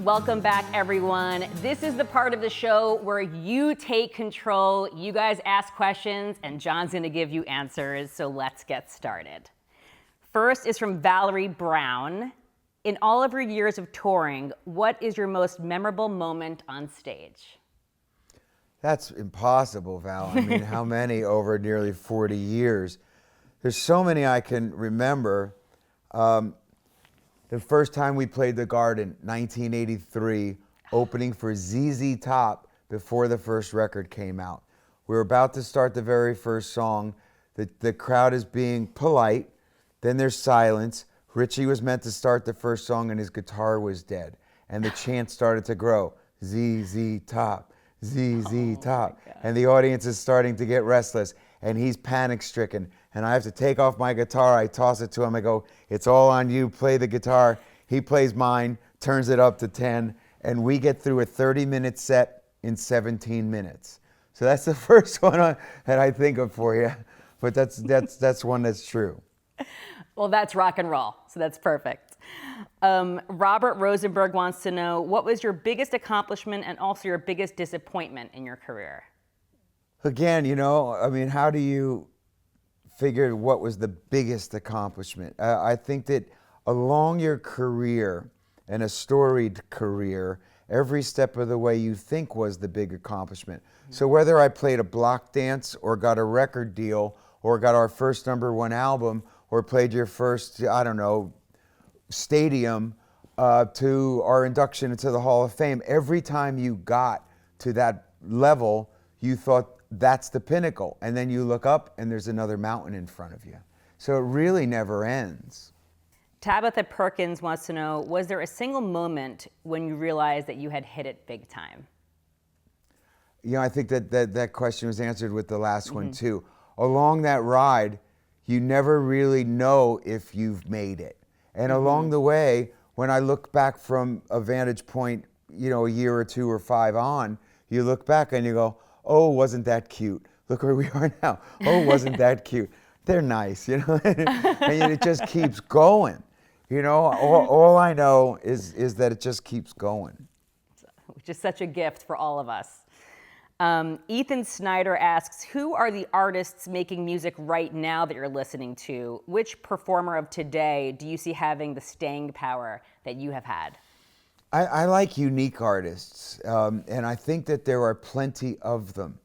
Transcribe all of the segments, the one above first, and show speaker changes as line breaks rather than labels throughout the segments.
Welcome back, everyone. This is the part of the show where you take control. You guys ask questions, and Jon's going to give you answers. So let's get started. First is from Valerie Brown. In all of your years of touring, what is your most memorable moment on stage?
That's impossible, Val. I mean, how many over nearly 40 years? There's so many I can remember. The first time we played the Garden, 1983, opening for ZZ Top before the first record came out. We were about to start the very first song. The crowd is being polite. Then there's silence. Richie was meant to start the first song and his guitar was dead. And the chant started to grow. ZZ Top, ZZ Top. And the audience is starting to get restless. And he's panic stricken. And I have to take off my guitar. I toss it to him. I go, it's all on you. Play the guitar. He plays mine, turns it up to 10. And we get through a 30-minute set in 17 minutes. So that's the first one that I think of for you. But that's one that's true.
Well, that's rock and roll, so that's perfect. Robert Rosenberg wants to know, what was your biggest accomplishment and also your biggest disappointment in your career?
Again, I mean, how do you figure what was the biggest accomplishment? I think that along your career, and a storied career, every step of the way you think was the big accomplishment. So whether I played a block dance or got a record deal or got our first #1 album or played your first, I don't know, stadium to our induction into the Hall of Fame, every time you got to that level, you thought that's the pinnacle. And then you look up and there's another mountain in front of you. So it really never ends.
Tabitha Perkins wants to know, was there a single moment when you realized that you had hit it big time?
I think that question was answered with the last one too. Along that ride, you never really know if you've made it. And along the way, when I look back from a vantage point, a year or 2 or 5 on, you look back and you go, oh, wasn't that cute? Look where we are now. Oh, wasn't that cute? They're nice, and it just keeps going. All I know is that it just keeps going.
Which is such a gift for all of us. Ethan Snyder asks, who are the artists making music right now that you're listening to? Which performer of today do you see having the staying power that you have had?
I like unique artists, and I think that there are plenty of them.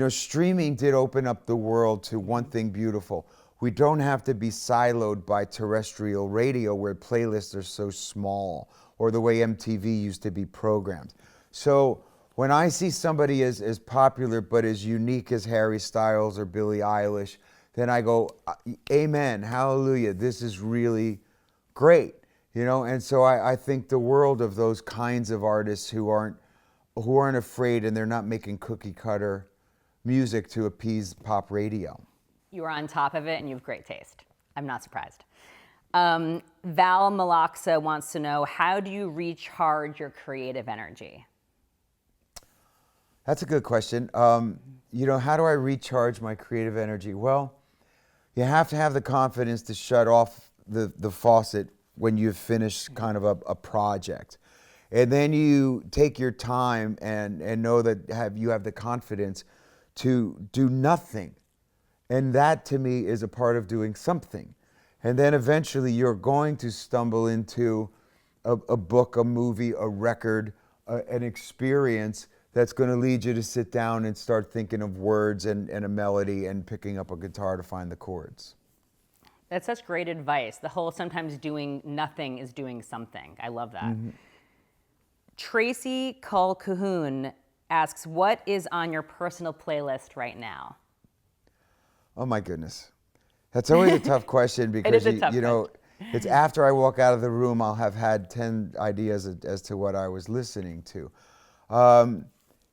Streaming did open up the world to one thing beautiful. We don't have to be siloed by terrestrial radio where playlists are so small, or the way MTV used to be programmed. So when I see somebody as popular but as unique as Harry Styles or Billie Eilish, then I go, amen, hallelujah, this is really great. And so I think the world of those kinds of artists who aren't afraid and they're not making cookie cutter music to appease pop radio.
You are on top of it and you have great taste. I'm not surprised. Val Malaxa wants to know, how do you recharge your creative energy?
That's a good question. How do I recharge my creative energy? Well, you have to have the confidence to shut off the faucet when you've finished kind of a project. And then you take your time and know that you have the confidence to do nothing. And that to me is a part of doing something. And then eventually you're going to stumble into a book, a movie, a record, an experience that's going to lead you to sit down and start thinking of words and a melody and picking up a guitar to find the chords.
That's such great advice. The whole sometimes doing nothing is doing something. I love that. Tracy Culcahoon asks, what is on your personal playlist right now?
Oh my goodness. That's always a tough question because it's after I walk out of the room, I'll have had 10 ideas as to what I was listening to.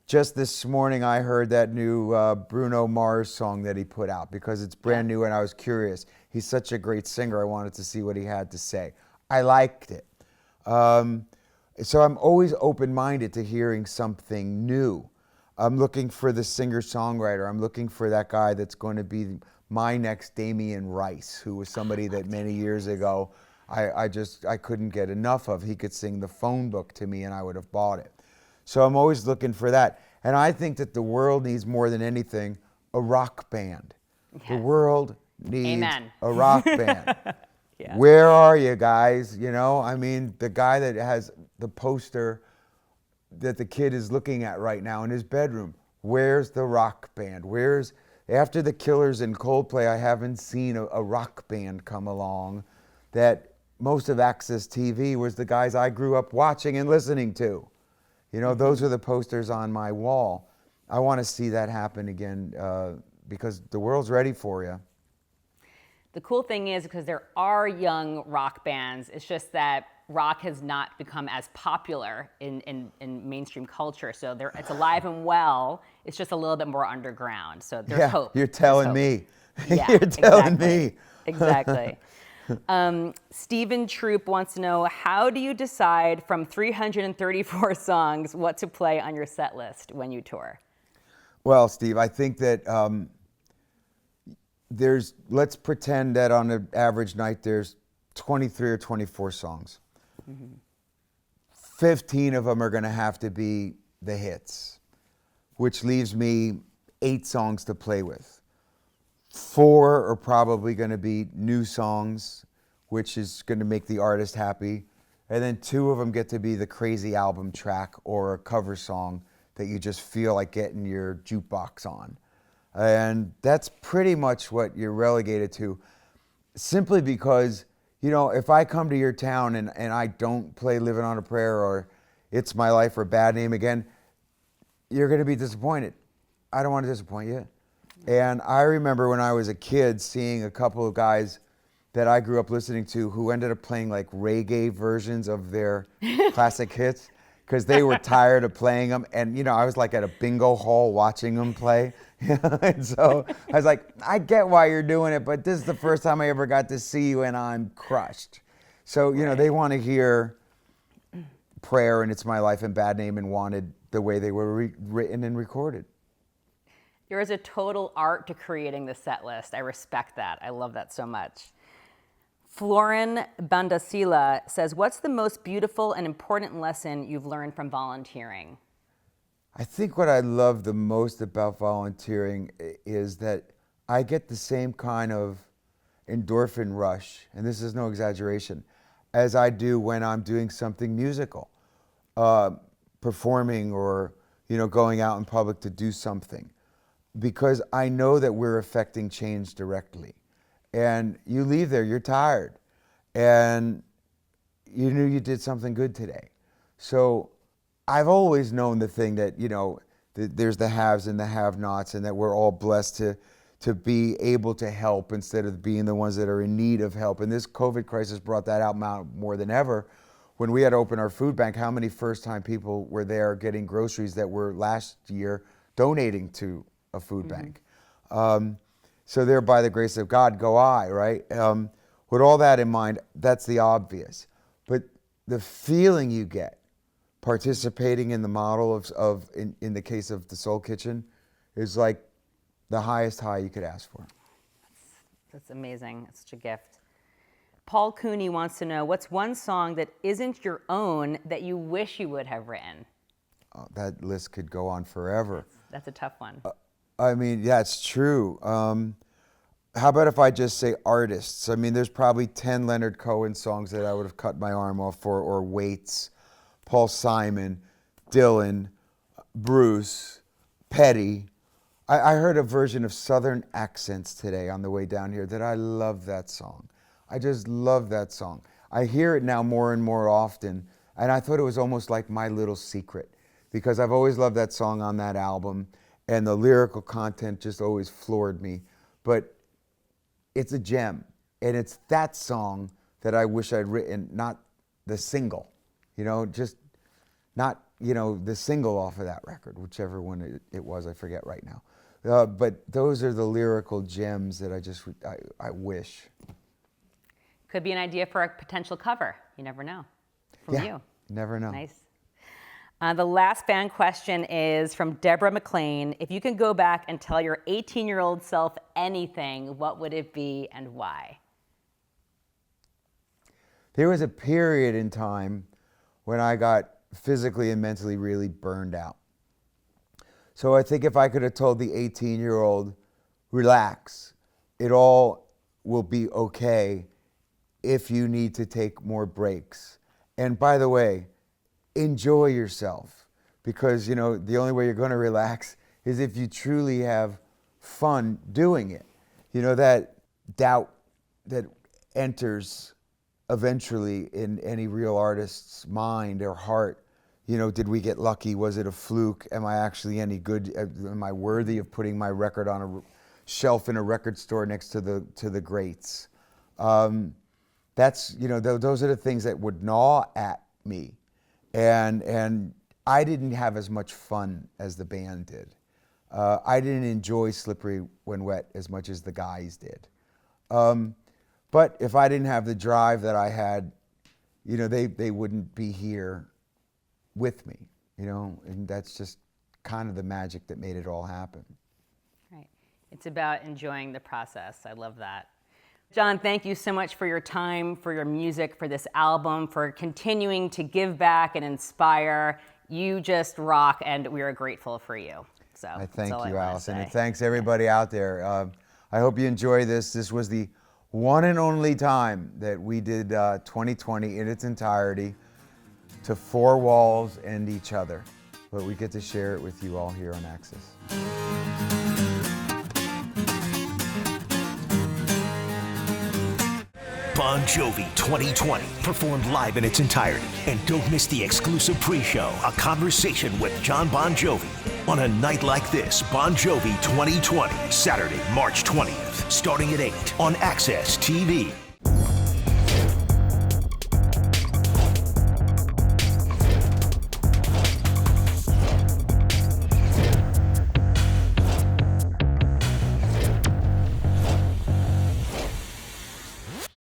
Just this morning, I heard that new Bruno Mars song that he put out because it's brand new and I was curious. He's such a great singer. I wanted to see what he had to say. I liked it. So I'm always open-minded to hearing something new. I'm looking for the singer-songwriter. I'm looking for that guy that's going to be my next Damien Rice, who was somebody that many years ago I couldn't get enough of. He could sing the phone book to me and I would have bought it. So I'm always looking for that. And I think that the world needs more than anything a rock band.
Yes.
The world needs
Amen.
a rock band.
Yeah.
Where are you guys? You know, I mean, the guy that has the poster that the kid is looking at right now in his bedroom, where's the rock band? After the Killers and Coldplay, I haven't seen a rock band come along that most of AXS TV was the guys I grew up watching and listening to. You know, those are the posters on my wall. I want to see that happen again because the world's ready for you.
The cool thing is because there are young rock bands, it's just that rock has not become as popular in mainstream culture. So it's alive and well. It's just a little bit more underground. So there's hope.
You're telling me.
Yeah,
You're telling me.
Exactly. Stephen Troop wants to know, how do you decide from 334 songs what to play on your set list when you tour?
Well, Steve, I think that let's pretend that on an average night there's 23 or 24 songs. 15 of them are going to have to be the hits, which leaves me 8 songs to play with. 4 are probably going to be new songs, which is going to make the artist happy. And then 2 of them get to be the crazy album track or a cover song that you just feel like getting your jukebox on. And that's pretty much what you're relegated to, simply because, you know, if I come to your town and I don't play Living on a Prayer or It's My Life or Bad Name Again, you're going to be disappointed. I don't want to disappoint you. And I remember when I was a kid seeing a couple of guys that I grew up listening to who ended up playing like reggae versions of their classic hits because they were tired of playing them. And, you know, I was like at a bingo hall watching them play. And so I was like, I get why you're doing it, but this is the first time I ever got to see you and I'm crushed. So, you know, they want to hear Prayer and It's My Life and Bad Name and wanted the way they were written and recorded.
There is a total art to creating the set list. I respect that. I love that so much. Florin Bandasila says, what's the most beautiful and important lesson you've learned from volunteering?
I think what I love the most about volunteering is that I get the same kind of endorphin rush, and this is no exaggeration, as I do when I'm doing something musical, performing or, you know, going out in public to do something. Because I know that we're affecting change directly. And you leave there, you're tired. And you knew you did something good today. So I've always known the thing that, you know, there's the haves and the have-nots, and that we're all blessed to be able to help instead of being the ones that are in need of help. And this COVID crisis brought that out more than ever. When we had to open our food bank, how many first-time people were there getting groceries that were last year donating to a food bank? So there, by the grace of God, go I, right? With all that in mind, that's the obvious. But the feeling you get participating in the model in the case of the Soul Kitchen is like the highest high you could ask for.
That's amazing. It's such a gift. Paul Cooney wants to know, what's one song that isn't your own that you wish you would have written?
That list could go on forever.
That's a tough one.
I mean, yeah, it's true. How about if I just say artists? I mean, there's probably 10 Leonard Cohen songs that I would have cut my arm off for, or Waits, Paul Simon, Dylan, Bruce, Petty. I heard a version of Southern Accents today on the way down here that I love that song. I just love that song. I hear it now more and more often, and I thought it was almost like my little secret, because I've always loved that song on that album, and the lyrical content just always floored me. But it's a gem, and it's that song that I wish I'd written, not the single, you know, just not, you know, the single off of that record, whichever one it was, I forget right now. But those are the lyrical gems that I wish.
Could be an idea for a potential cover. You never know. From you.
Never know.
Nice. The last fan question is from Deborah McLean. If you can go back and tell your 18-year-old self anything, what would it be and why?
there was a period in time when I got physically and mentally really burned out. So I think if I could have told the 18-year-old, relax, it all will be okay if you need to take more breaks. And by the way, enjoy yourself, because the only way you're going to relax is if you truly have fun doing it. That doubt that enters eventually in any real artist's mind or heart. Did we get lucky? Was it a fluke? Am I actually any good? Am I worthy of putting my record on a shelf in a record store next to the greats? That's those are the things that would gnaw at me, and I didn't have as much fun as the band did. I didn't enjoy Slippery When Wet as much as the guys did. But if I didn't have the drive that I had, they wouldn't be here with me, and that's just kind of the magic that made it all happen.
Right. It's about enjoying the process. I love that. Jon, thank you so much for your time, for your music, for this album, for continuing to give back and inspire. You just rock, and we are grateful for you. So
I thank you, Allison, and thanks everybody out there. I hope you enjoy this. This was the one and only time that we did 2020 in its entirety, to four walls and each other. But we get to share it with you all here on AXS.
Bon Jovi 2020, performed live in its entirety. And don't miss the exclusive pre-show, a conversation with Jon Bon Jovi. On a night like this, Bon Jovi 2020, Saturday, March 20th, starting at 8 on AXS TV.